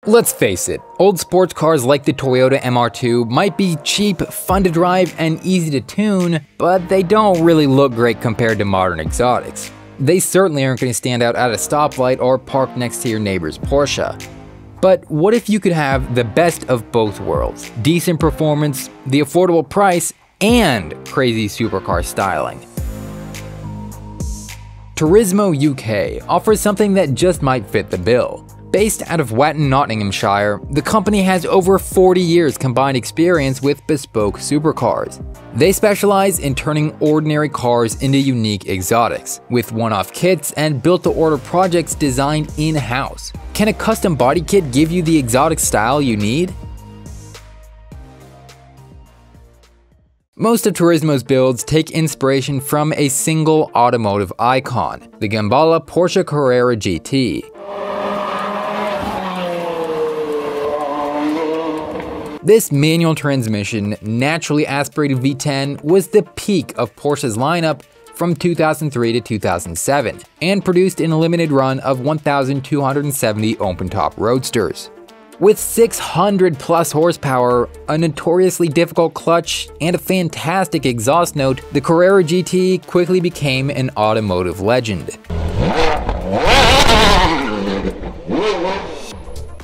Let's face it, old sports cars like the Toyota MR2 might be cheap, fun to drive, and easy to tune, but they don't really look great compared to modern exotics. They certainly aren't going to stand out at a stoplight or park next to your neighbor's Porsche. But what if you could have the best of both worlds? Decent performance, the affordable price, and crazy supercar styling. Turismo UK offers something that just might fit the bill. Based out of Watton, Nottinghamshire, the company has over 40 years combined experience with bespoke supercars. They specialize in turning ordinary cars into unique exotics, with one-off kits and built-to-order projects designed in-house. Can a custom body kit give you the exotic style you need? Most of Turismo's builds take inspiration from a single automotive icon, the Gemballa Porsche Carrera GT. This manual transmission, naturally aspirated V10 was the peak of Porsche's lineup from 2003 to 2007, and produced in a limited run of 1,270 open-top roadsters. With 600 plus horsepower, a notoriously difficult clutch, and a fantastic exhaust note, the Carrera GT quickly became an automotive legend.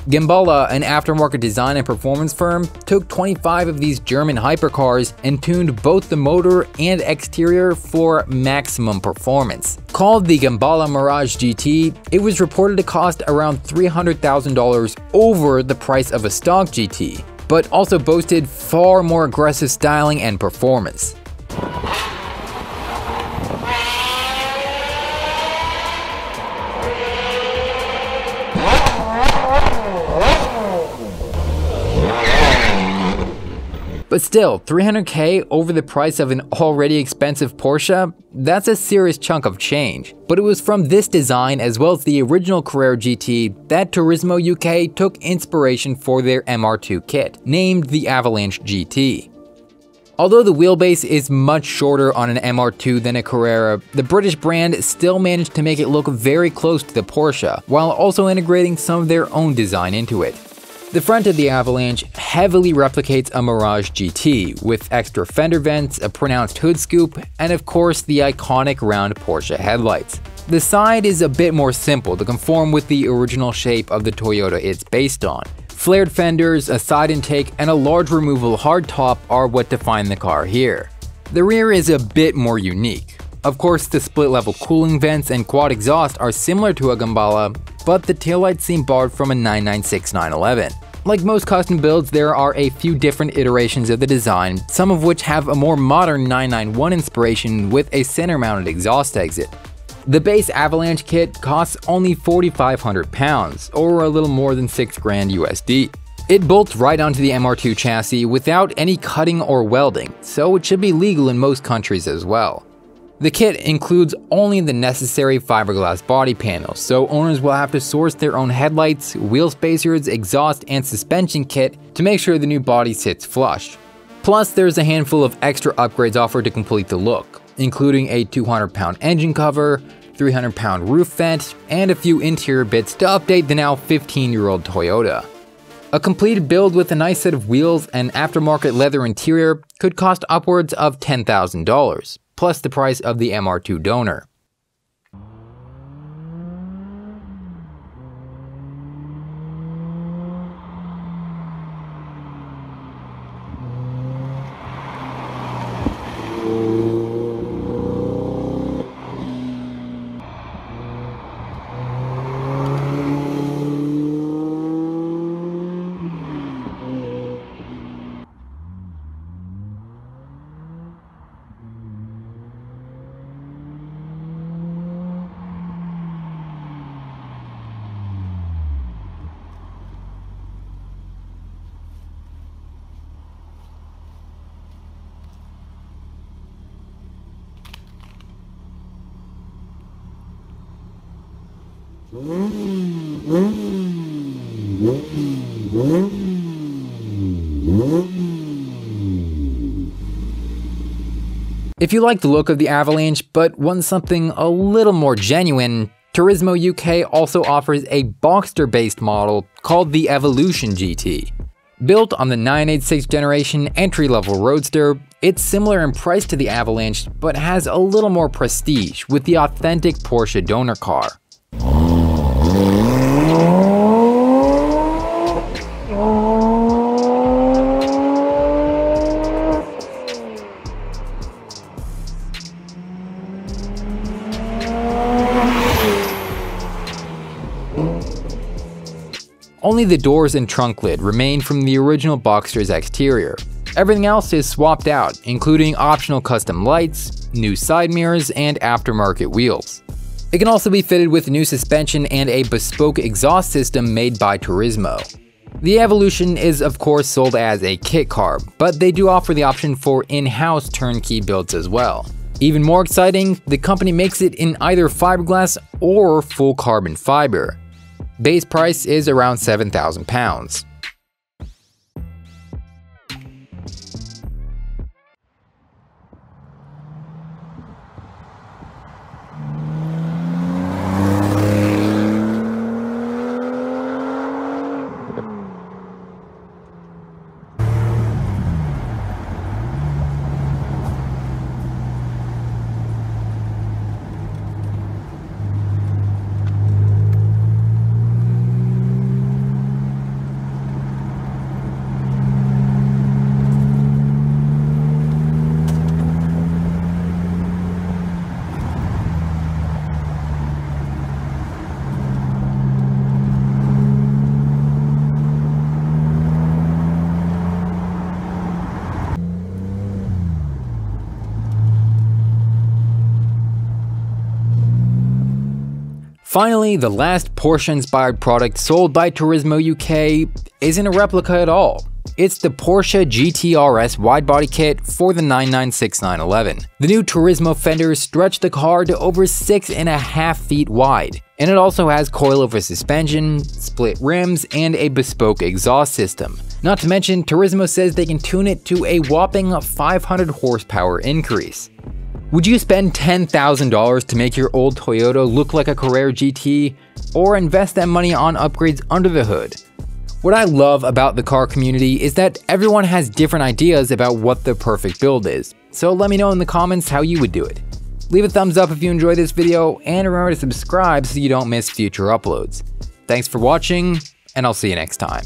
Gemballa, an aftermarket design and performance firm, took 25 of these German hypercars and tuned both the motor and exterior for maximum performance. Called the Gemballa Mirage GT, it was reported to cost around $300,000 over the price of a stock GT, but also boasted far more aggressive styling and performance. But still, $300K over the price of an already expensive Porsche? That's a serious chunk of change. But it was from this design as well as the original Carrera GT that Turismo UK took inspiration for their MR2 kit, named the Avalanche GT. Although the wheelbase is much shorter on an MR2 than a Carrera, the British brand still managed to make it look very close to the Porsche, while also integrating some of their own design into it. The front of the Avalanche heavily replicates a Mirage GT, with extra fender vents, a pronounced hood scoop, and of course the iconic round Porsche headlights. The side is a bit more simple to conform with the original shape of the Toyota it's based on. Flared fenders, a side intake, and a large removable hardtop are what define the car here. The rear is a bit more unique. Of course, the split-level cooling vents and quad exhaust are similar to a Gemballa, but the taillights seem borrowed from a 996 911. Like most custom builds, there are a few different iterations of the design, some of which have a more modern 991 inspiration with a center-mounted exhaust exit. The base Avalanche kit costs only £4,500, or a little more than $6 grand USD. It bolts right onto the MR2 chassis without any cutting or welding, so it should be legal in most countries as well. The kit includes only the necessary fiberglass body panels, so owners will have to source their own headlights, wheel spacers, exhaust, and suspension kit to make sure the new body sits flush. Plus, there's a handful of extra upgrades offered to complete the look, including a 200-pound engine cover, 300-pound roof vent, and a few interior bits to update the now 15-year-old Toyota. A completed build with a nice set of wheels and aftermarket leather interior could cost upwards of $10,000. Plus the price of the MR2 donor. If you like the look of the Avalanche but want something a little more genuine, Turismo UK also offers a Boxster-based model called the Evolution GT. Built on the 986 generation entry-level roadster, it's similar in price to the Avalanche, but has a little more prestige with the authentic Porsche donor car. Only the doors and trunk lid remain from the original Boxster's exterior. Everything else is swapped out, including optional custom lights, new side mirrors, and aftermarket wheels. It can also be fitted with new suspension and a bespoke exhaust system made by Turismo. The Evolution is of course sold as a kit car, but they do offer the option for in-house turnkey builds as well. Even more exciting, the company makes it in either fiberglass or full carbon fiber. Base price is around £7,000. Finally, the last Porsche-inspired product sold by Turismo UK isn't a replica at all. It's the Porsche GTRS wide body kit for the 996911. The new Turismo fenders stretch the car to over 6.5 feet wide, and it also has coilover suspension, split rims, and a bespoke exhaust system. Not to mention, Turismo says they can tune it to a whopping 500 horsepower increase. Would you spend $10,000 to make your old Toyota look like a Carrera GT, or invest that money on upgrades under the hood? What I love about the car community is that everyone has different ideas about what the perfect build is, so let me know in the comments how you would do it. Leave a thumbs up if you enjoyed this video, and remember to subscribe so you don't miss future uploads. Thanks for watching, and I'll see you next time.